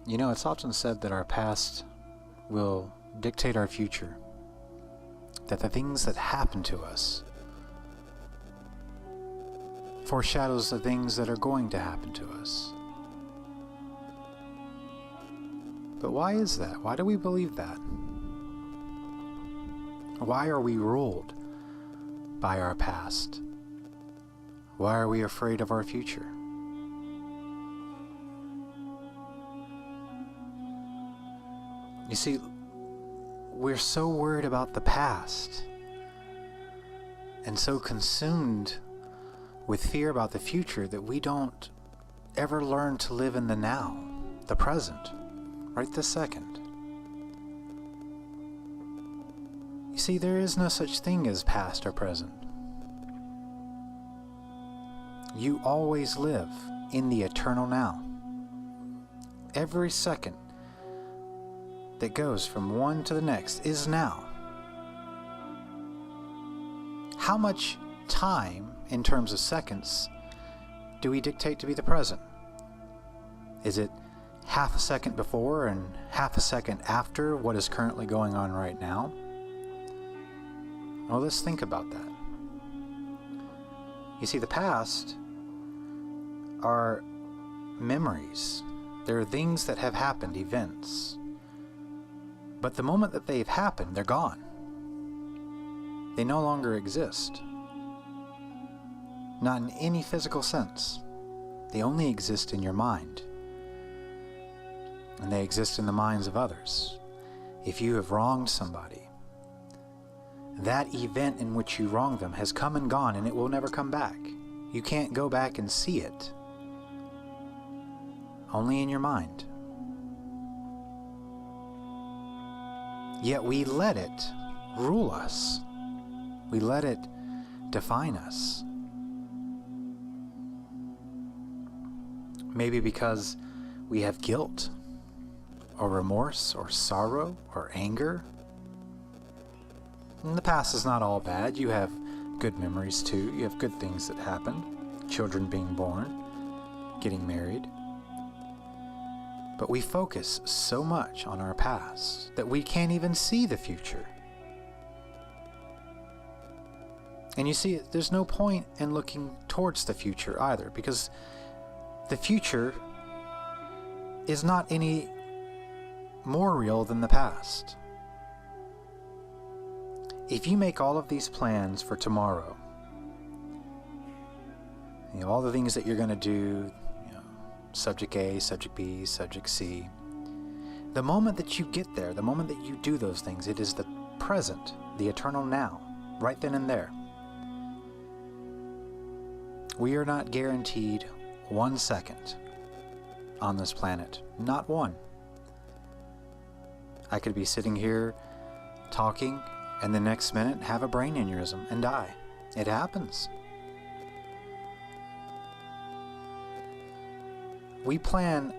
You know, it's often said that our past will dictate our future, that the things that happen to us foreshadows the things that are going to happen to us. But why is that? Why do we believe that? Why are we ruled by our past? Why are we afraid of our future? You see, we're so worried about the past and so consumed with fear about the future that we don't ever learn to live in the now, the present, right this second. You see, there is no such thing as past or present. You always live in the eternal now. Every second that goes from one to the next is now. How much time, in terms of seconds, do we dictate to be the present? Is it half a second before and half a second after what is currently going on right now? Well, let's think about that. You see, the past are memories. There are things that have happened, events. But the moment that they've happened, they're gone. They no longer exist. Not in any physical sense. They only exist in your mind. And they exist in the minds of others. If you have wronged somebody, that event in which you wronged them has come and gone, and it will never come back. You can't go back and see it. Only in your mind. Yet we let it rule us. We let it define us. Maybe because we have guilt, or remorse, or sorrow, or anger. And the past is not all bad. You have good memories too. You have good things that happened. Children being born, getting married. But we focus so much on our past that we can't even see the future. And you see, there's no point in looking towards the future either, because the future is not any more real than the past. If you make all of these plans for tomorrow, you know, all the things that you're going to do, subject A, subject B, subject C. The moment that you get there, the moment that you do those things, it is the present, the eternal now, right then and there. We are not guaranteed 1 second on this planet. Not one. I could be sitting here talking and the next minute have a brain aneurysm and die. It happens. We plan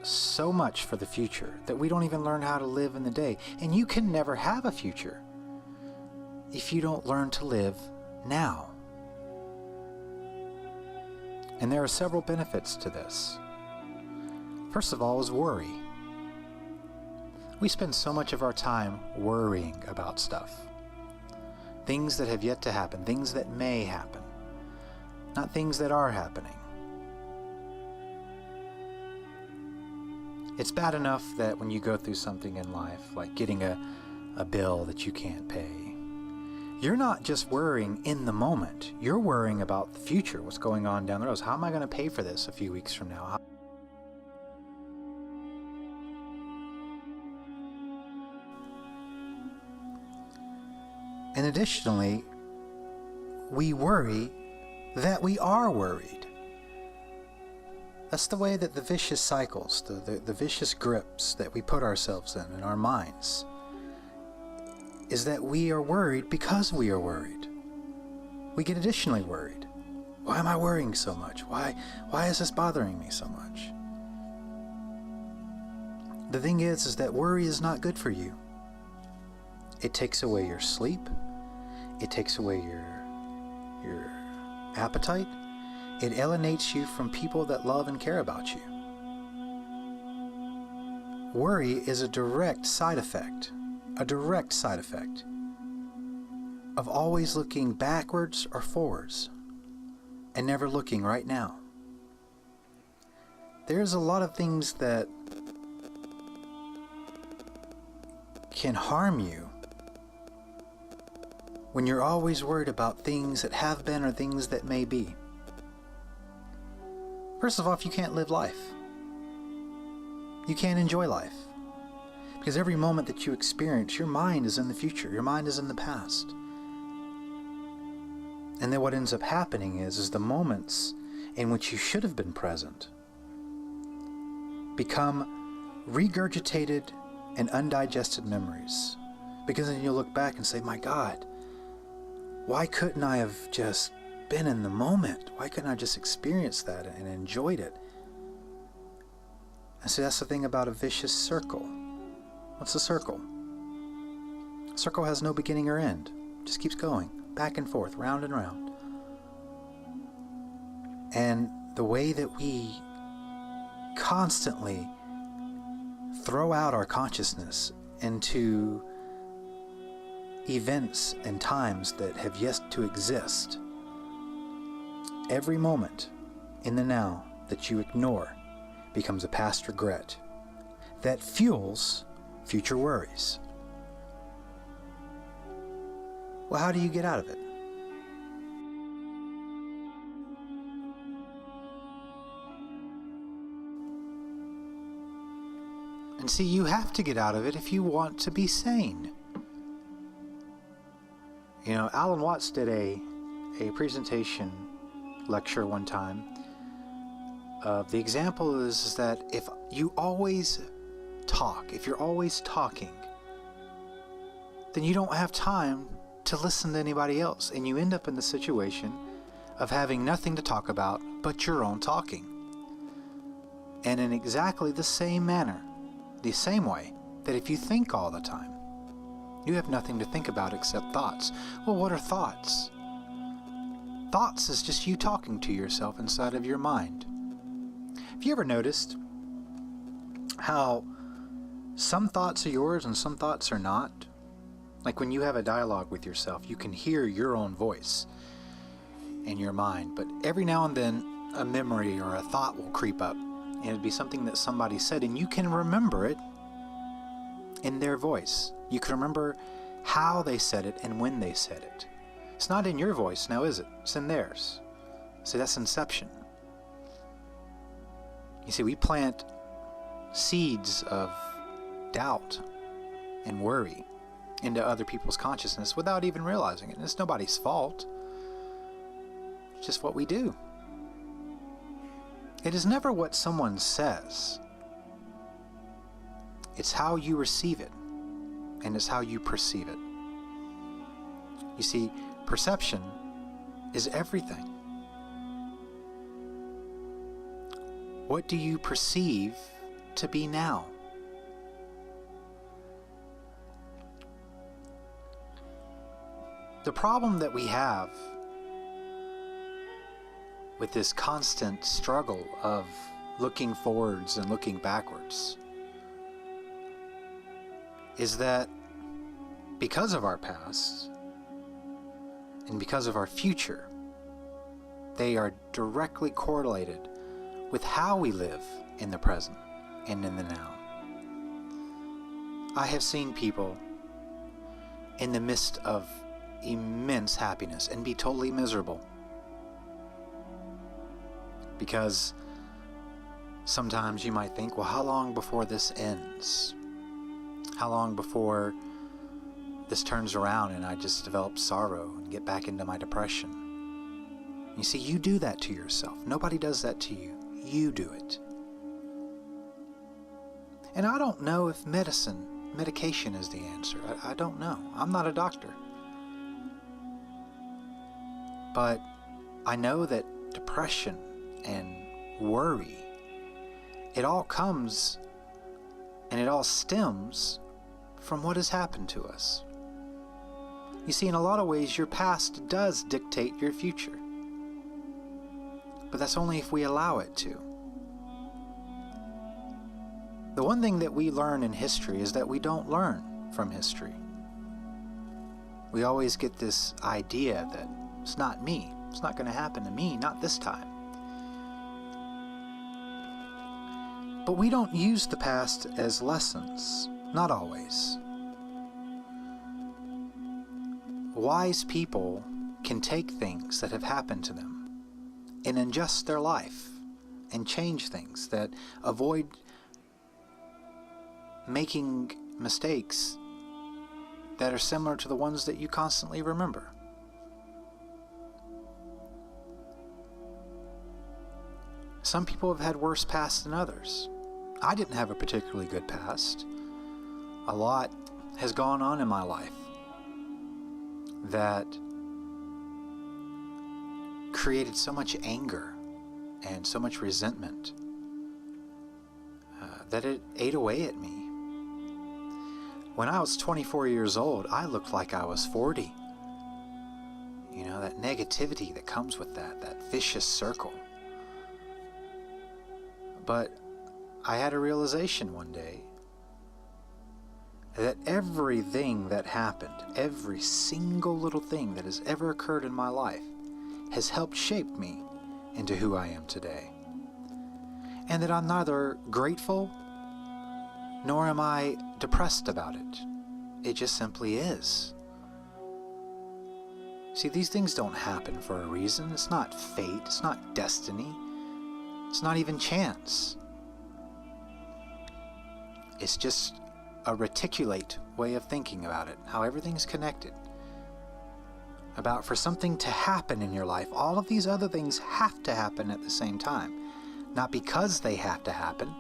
so much for the future that we don't even learn how to live in the day. And you can never have a future if you don't learn to live now. And there are several benefits to this. First of all is worry. We spend so much of our time worrying about stuff. Things that have yet to happen, things that may happen, not things that are happening. It's bad enough that when you go through something in life, like getting a bill that you can't pay, you're not just worrying in the moment. You're worrying about the future, what's going on down the road. How am I going to pay for this a few weeks from now? And additionally, we worry that we are worried. That's the way that the vicious cycles, the vicious grips that we put ourselves in our minds, is that we are worried because we are worried. We get additionally worried. Why am I worrying so much? Why is this bothering me so much? The thing is that worry is not good for you. It takes away your sleep. It takes away your appetite. It alienates you from people that love and care about you. worry is a direct side effect of always looking backwards or forwards and never looking right now. There's a lot of things that can harm you when you're always worried about things that have been or things that may be. First of all, if you can't live life, you can't enjoy life. Because every moment that you experience, your mind is in the future, your mind is in the past. And then what ends up happening is the moments in which you should have been present become regurgitated and undigested memories. Because then you'll look back and say, my God, why couldn't I have just been in the moment? Why couldn't I just experience that and enjoyed it? And so that's the thing about a vicious circle. What's a circle? A circle has no beginning or end. It just keeps going, back and forth, round and round. And the way that we constantly throw out our consciousness into events and times that have yet to exist, every moment in the now that you ignore becomes a past regret that fuels future worries. Well, how do you get out of it? And see, you have to get out of it if you want to be sane. You know, Alan Watts did a presentation lecture one time. The example is that if you always talk, if you're always talking, then you don't have time to listen to anybody else, and you end up in the situation of having nothing to talk about but your own talking. And in exactly the same manner, the same way that if you think all the time, you have nothing to think about except thoughts. Well, what are thoughts? Thoughts is just you talking to yourself inside of your mind. Have you ever noticed how some thoughts are yours and some thoughts are not? Like when you have a dialogue with yourself, you can hear your own voice in your mind, but every now and then a memory or a thought will creep up, and it'd be something that somebody said, and you can remember it in their voice. You can remember how they said it and when they said it. It's not in your voice now, is it? It's in theirs. See, that's inception. You see, we plant seeds of doubt and worry into other people's consciousness without even realizing it. And it's nobody's fault. It's just what we do. It is never what someone says. It's how you receive it, and it's how you perceive it. You see, perception is everything. What do you perceive to be now? The problem that we have with this constant struggle of looking forwards and looking backwards is that because of our past and because of our future, they are directly correlated with how we live in the present and in the now. I have seen people in the midst of immense happiness and be totally miserable, because sometimes you might think, well, how long before this ends? How long before this turns around and I just develop sorrow and get back into my depression? You see, you do that to yourself. Nobody does that to you. You do it. And I don't know if medication is the answer. I don't know. I'm not a doctor. But I know that depression and worry, it all comes and it all stems from what has happened to us. You see, in a lot of ways, your past does dictate your future. But that's only if we allow it to. The one thing that we learn in history is that we don't learn from history. We always get this idea that it's not me. It's not going to happen to me, not this time. But we don't use the past as lessons. Not always. Wise people can take things that have happened to them and adjust their life and change things that avoid making mistakes that are similar to the ones that you constantly remember. Some people have had worse pasts than others. I didn't have a particularly good past. A lot has gone on in my life that created so much anger and so much resentment that it ate away at me. When I was 24 years old, I looked like I was 40. You know, that negativity that comes with that vicious circle. But I had a realization one day that everything that happened, every single little thing that has ever occurred in my life, has helped shape me into who I am today. And that I'm neither grateful nor am I depressed about it. It just simply is. See, these things don't happen for a reason. It's not fate. It's not destiny. It's not even chance. It's just a reticulate way of thinking about it, how everything's connected. About for something to happen in your life, all of these other things have to happen at the same time. Not because they have to happen,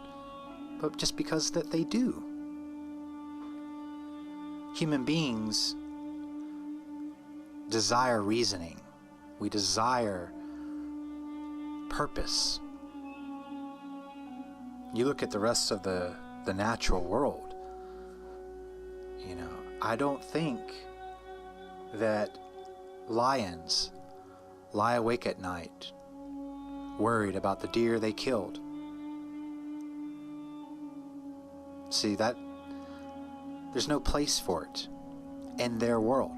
but just because that they do. Human beings desire reasoning. We desire purpose. You look at the rest of the natural world, you know, I don't think that lions lie awake at night worried about the deer they killed. See, that there's no place for it in their world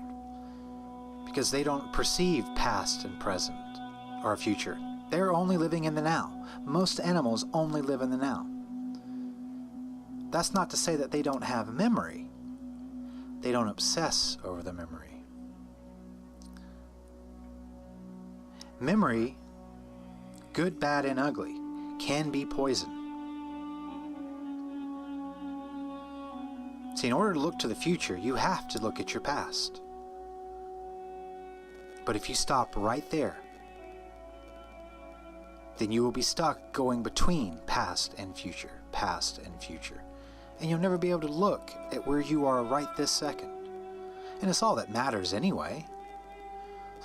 because they don't perceive past and present or future. They're only living in the now. Most animals only live in the now. That's not to say that they don't have memory. They don't obsess over the memory. Memory, good, bad, and ugly, can be poison. See, in order to look to the future, you have to look at your past. But if you stop right there, then you will be stuck going between past and future, and you'll never be able to look at where you are right this second. And it's all that matters anyway.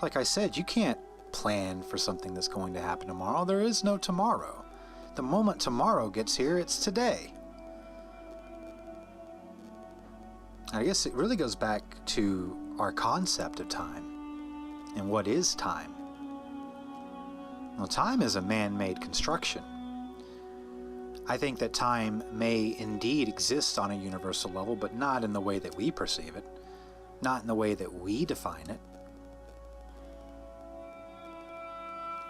Like I said, you can't plan for something that's going to happen tomorrow. There is no tomorrow. The moment tomorrow gets here, it's today. I guess it really goes back to our concept of time and what is time. Well, time is a man-made construction. I think that time may indeed exist on a universal level, but not in the way that we perceive it, not in the way that we define it.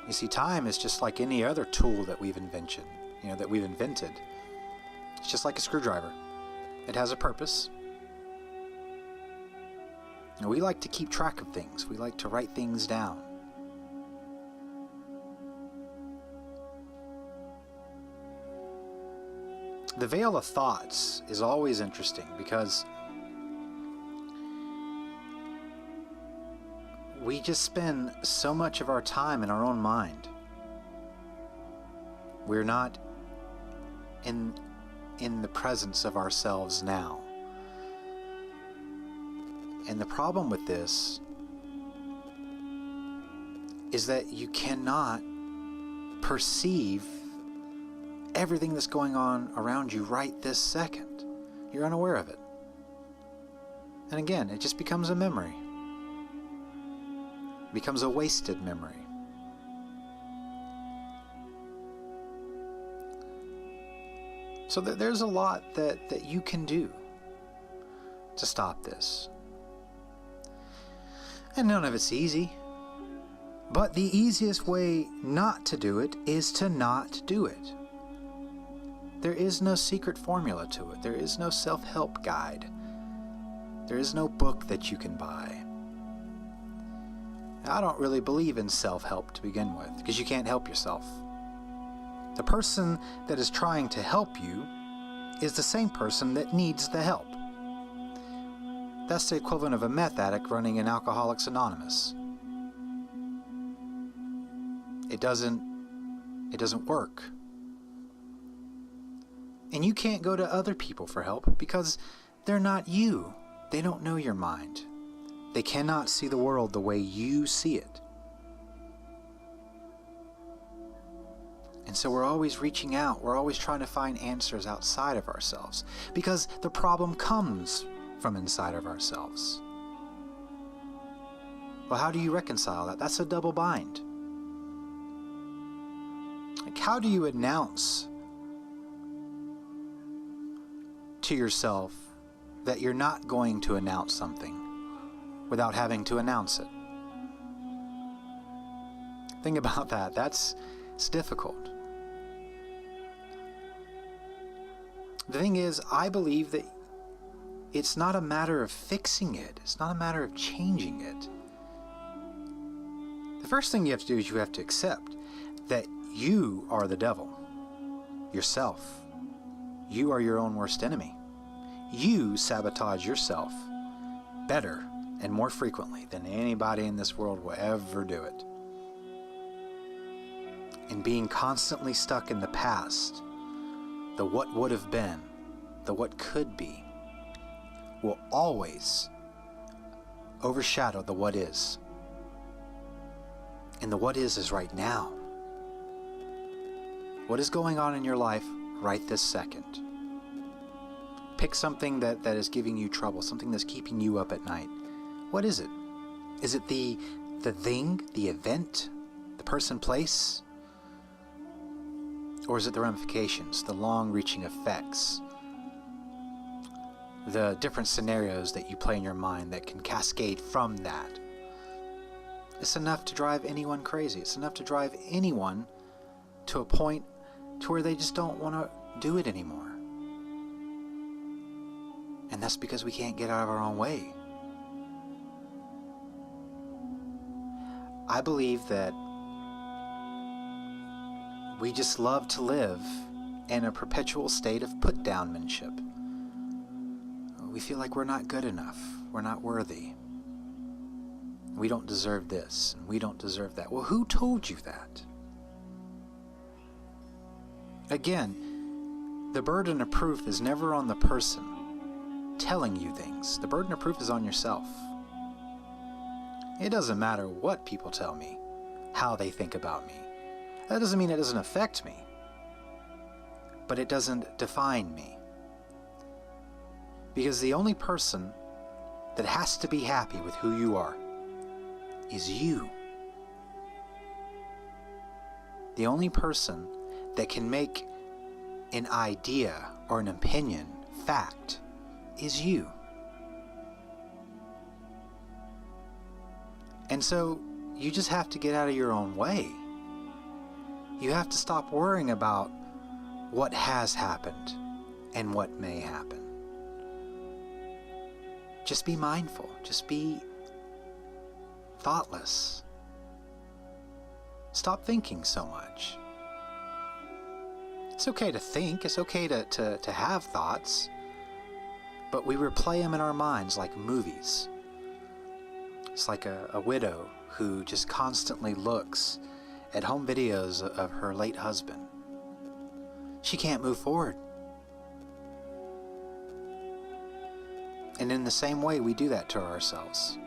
You see, time is just like any other tool that we've invented. It's just like a screwdriver. It has a purpose. And we like to keep track of things. We like to write things down. The veil of thoughts is always interesting because we just spend so much of our time in our own mind. We're not in the presence of ourselves now. And the problem with this is that you cannot perceive everything that's going on around you right this second. You're unaware of it. And again, it just becomes a memory. It becomes a wasted memory. So there's a lot that you can do to stop this. And none of it's easy. But the easiest way not to do it is to not do it. There is no secret formula to it. There is no self-help guide. There is no book that you can buy. I don't really believe in self-help to begin with, because you can't help yourself. The person that is trying to help you is the same person that needs the help. That's the equivalent of a meth addict running in Alcoholics Anonymous. It doesn't work. And you can't go to other people for help because they're not you. They don't know your mind. They cannot see the world the way you see it. And so we're always reaching out. We're always trying to find answers outside of ourselves because the problem comes from inside of ourselves. Well, how do you reconcile that? That's a double bind. Like, how do you announce to yourself that you're not going to announce something without having to announce it? Think about that. It's difficult. The thing is, I believe that it's not a matter of fixing it. It's not a matter of changing it. The first thing you have to do is you have to accept that you are the devil. Yourself. You are your own worst enemy. You sabotage yourself better and more frequently than anybody in this world will ever do it. And being constantly stuck in the past, the what would have been, the what could be, will always overshadow the what is. And the what is right now. What is going on in your life right this second? Pick something that is giving you trouble, something that's keeping you up at night. What is it? Is it the thing, the event, the person, place? Or is it the ramifications, the long-reaching effects, the different scenarios that you play in your mind that can cascade from that? It's enough to drive anyone crazy. It's enough to drive anyone to a point to where they just don't want to do it anymore. And that's because we can't get out of our own way. I believe that we just love to live in a perpetual state of put-downmanship. We feel like we're not good enough. We're not worthy. We don't deserve this, and we don't deserve that. Well, who told you that? Again, the burden of proof is never on the person telling you things. The burden of proof is on yourself. It doesn't matter what people tell me, how they think about me. That doesn't mean it doesn't affect me, but it doesn't define me. Because the only person that has to be happy with who you are is you. The only person that can make an idea or an opinion fact is you. And so you just have to get out of your own way. You have to stop worrying about what has happened and what may happen. Just be mindful. Just be thoughtless. Stop thinking so much. It's okay to think. It's okay to have thoughts. But we replay them in our minds like movies. It's like a widow who just constantly looks at home videos of her late husband. She can't move forward. And in the same way, we do that to ourselves.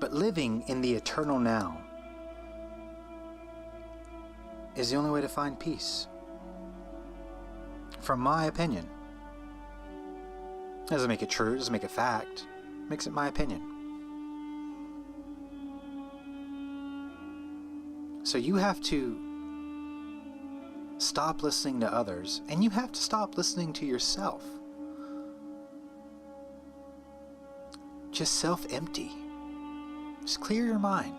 But living in the eternal now is the only way to find peace. From my opinion. Doesn't make it true, doesn't make it fact. Makes it my opinion. So you have to stop listening to others, and you have to stop listening to yourself. Just self-empty. Just clear your mind.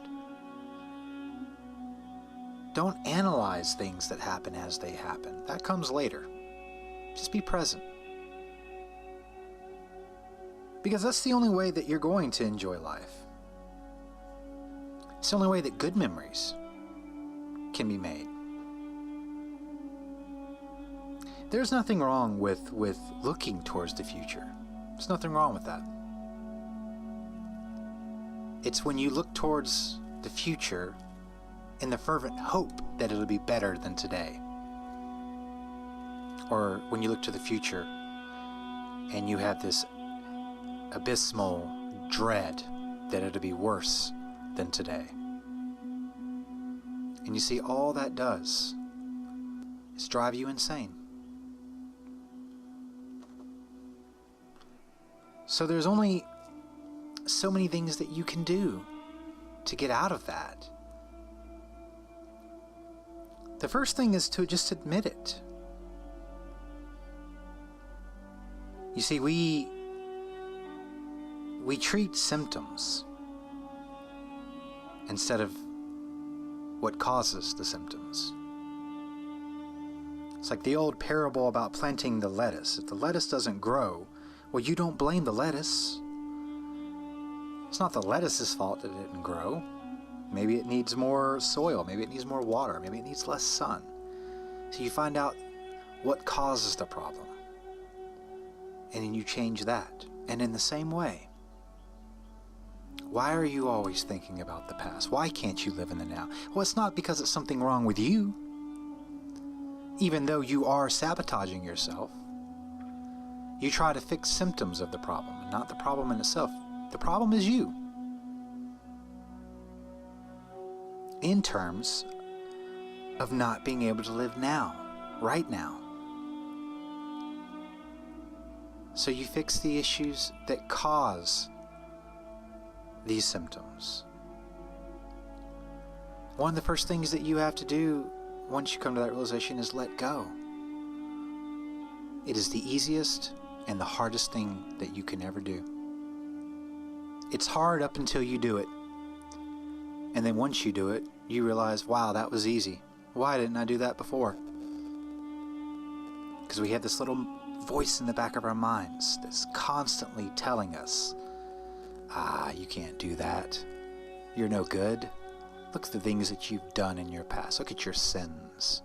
Don't analyze things that happen as they happen. That comes later. Just be present. Because that's the only way that you're going to enjoy life. It's the only way that good memories can be made. There's nothing wrong with looking towards the future. There's nothing wrong with that. It's when you look towards the future in the fervent hope that it'll be better than today. Or when you look to the future and you have this abysmal dread that it'll be worse than today. And you see, all that does is drive you insane. So there's only so many things that you can do to get out of that. The first thing is to just admit it. You see, we treat symptoms instead of what causes the symptoms. It's like the old parable about planting the lettuce. If the lettuce doesn't grow, well, you don't blame the lettuce. It's not the lettuce's fault that it didn't grow. Maybe it needs more soil. Maybe it needs more water. Maybe it needs less sun. So you find out what causes the problem. And then you change that. And in the same way, why are you always thinking about the past? Why can't you live in the now? Well, it's not because it's something wrong with you. Even though you are sabotaging yourself, you try to fix symptoms of the problem, not the problem in itself. The problem is you. In terms of not being able to live now, right now. So you fix the issues that cause these symptoms. One of the first things that you have to do once you come to that realization is let go. It is the easiest and the hardest thing that you can ever do. It's hard up until you do it. And then once you do it, you realize, wow, that was easy. Why didn't I do that before? Because we have this little voice in the back of our minds that's constantly telling us, you can't do that. You're no good. Look at the things that you've done in your past. Look at your sins.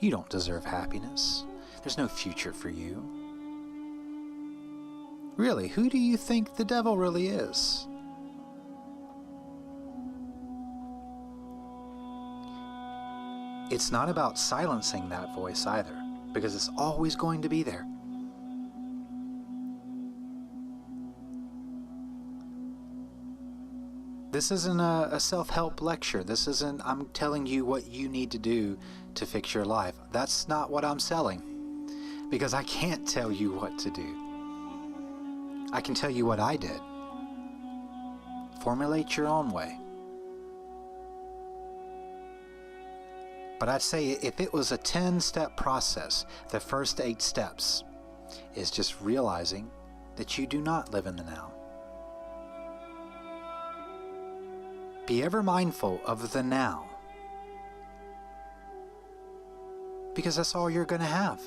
You don't deserve happiness. There's no future for you. Really, who do you think the devil really is? It's not about silencing that voice either, because it's always going to be there. This isn't a self-help lecture. This isn't, I'm telling you what you need to do to fix your life. That's not what I'm selling, because I can't tell you what to do. I can tell you what I did. Formulate your own way. But I'd say if it was a 10-step process, the first 8 steps is just realizing that you do not live in the now. Be ever mindful of the now, because that's all you're going to have.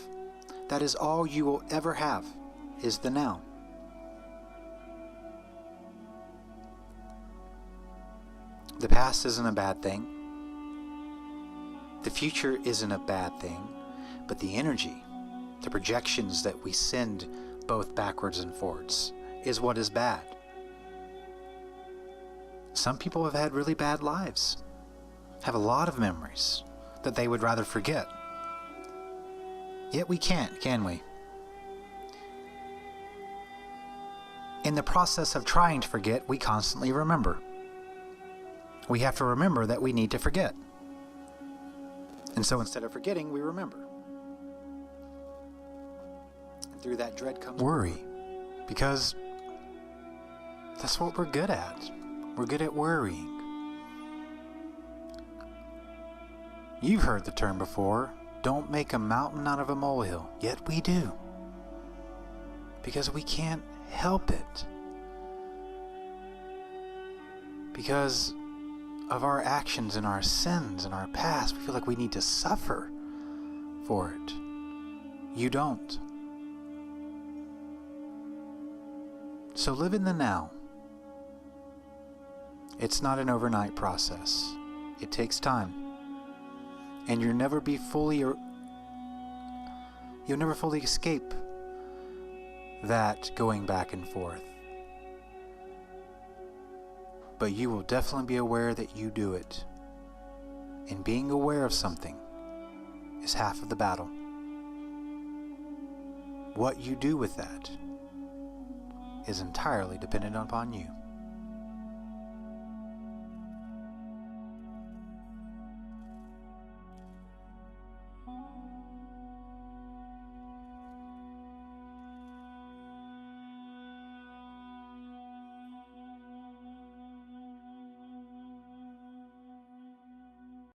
That is all you will ever have, is the now. The past isn't a bad thing. The future isn't a bad thing, but the energy, the projections that we send both backwards and forwards is what is bad. Some people have had really bad lives, have a lot of memories that they would rather forget. Yet we can't, can we? In the process of trying to forget, we constantly remember. We have to remember that we need to forget. And so instead of forgetting, we remember. And through that dread comes worry, because that's what we're good at. We're good at worrying. You've heard the term before, don't make a mountain out of a molehill, yet we do. Because we can't help it. Because of our actions and our sins and our past, we feel like we need to suffer for it. You don't. So live in the now. It's not an overnight process. It takes time. And you'll never fully escape that going back and forth. But you will definitely be aware that you do it. And being aware of something is half of the battle. What you do with that is entirely dependent upon you.